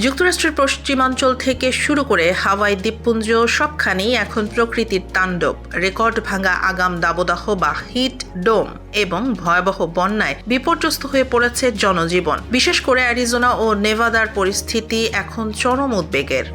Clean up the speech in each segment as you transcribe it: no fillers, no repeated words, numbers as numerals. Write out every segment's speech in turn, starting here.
যুক্তরাষ্ট্রের পশ্চিমাঞ্চল থেকে শুরু করে হাওয়াই দ্বীপপুঞ্জ সবখানেই এখন প্রকৃতির তাণ্ডব। রেকর্ড ভাঙা আগাম দাবদাহ বা হিট ডোম এবং ভয়াবহ বন্যায় বিপর্যস্ত হয়ে পড়েছে জনজীবন। বিশেষ করে অ্যারিজোনা ও নেভাদার পরিস্থিতি এখন চরম উদ্বেগের।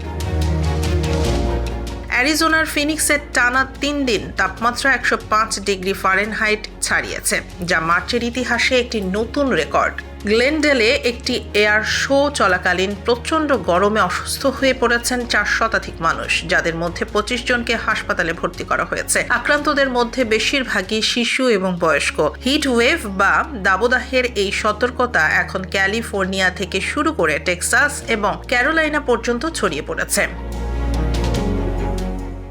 অ্যারিজোনার ফিনিক্সের টানা ৩ দিন তাপমাত্রা ১০৫ ডিগ্রি ফারেনহাইট ছাড়িয়েছে, যা মার্চের ইতিহাসে একটি নতুন রেকর্ড। গ্লেনডেলে একটি এয়ার শো চলাকালীন প্রচণ্ড গরমে অসুস্থ হয়ে পড়েছেন ৪ শতাধিক মানুষ, যাদের মধ্যে ২৫ জনকে হাসপাতালে ভর্তি করা হয়েছে। আক্রান্তদের মধ্যে বেশিরভাগই শিশু এবং বয়স্ক। হিট ওয়েভ বা দাবদাহের এই সতর্কতা এখন ক্যালিফোর্নিয়া থেকে শুরু করে টেক্সাস এবং ক্যারোলাইনা পর্যন্ত ছড়িয়ে পড়েছে।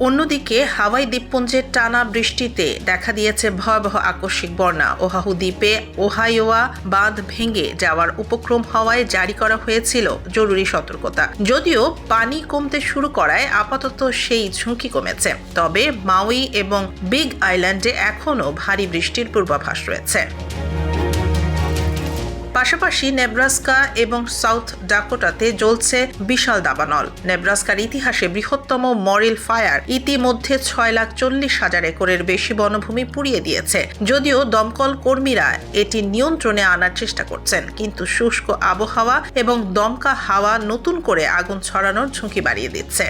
অন্যদিকে হাওয়াই দ্বীপপুঞ্জের টানা বৃষ্টিতে দেখা দিয়েছে ভয়াবহ আকস্মিক বন্যা। ওহাহু দ্বীপে ওহাইওয়া বাঁধ ভেঙে যাওয়ার উপক্রম হওয়ায় জারি করা হয়েছিল জরুরি সতর্কতা। যদিও পানি কমতে শুরু করায় আপাতত সেই ঝুঁকি কমেছে, তবে মাউই এবং বিগ আইল্যান্ডে এখনও ভারী বৃষ্টির পূর্বাভাস রয়েছে। পাশাপাশি নেব্রাস্কা এবং সাউথ ডাকোটাতে জ্বলছে বিশাল দাবানল। নেব্রাস্কার ইতিহাসে বৃহত্তম মরিল ফায়ার ইতিমধ্যে ৬,৪০,০০০ একরের বেশি বনভূমি পুড়িয়ে দিয়েছে। যদিও দমকল কর্মীরা এটি নিয়ন্ত্রণে আনার চেষ্টা করছেন, কিন্তু শুষ্ক আবহাওয়া এবং দমকা হাওয়া নতুন করে আগুন ছড়ানোর ঝুঁকি বাড়িয়ে দিচ্ছে।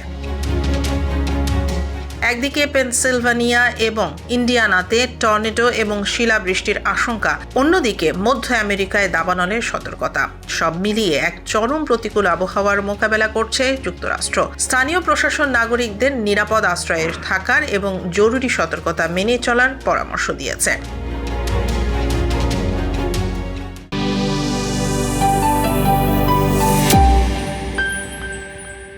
একদিকে পেনসিলভানিয়া এবং ইন্ডিয়ানাতে টর্নেডো এবং শিলাবৃষ্টির আশঙ্কা, অন্যদিকে মধ্য আমেরিকায় দাবানলের সতর্কতা। সব মিলিয়ে এক চরম প্রতিকূল আবহাওয়ার মোকাবেলা করছে যুক্তরাষ্ট্র। স্থানীয় প্রশাসন নাগরিকদের নিরাপদ আশ্রয়ে থাকার এবং জরুরি সতর্কতা মেনে চলার পরামর্শ দিয়েছে।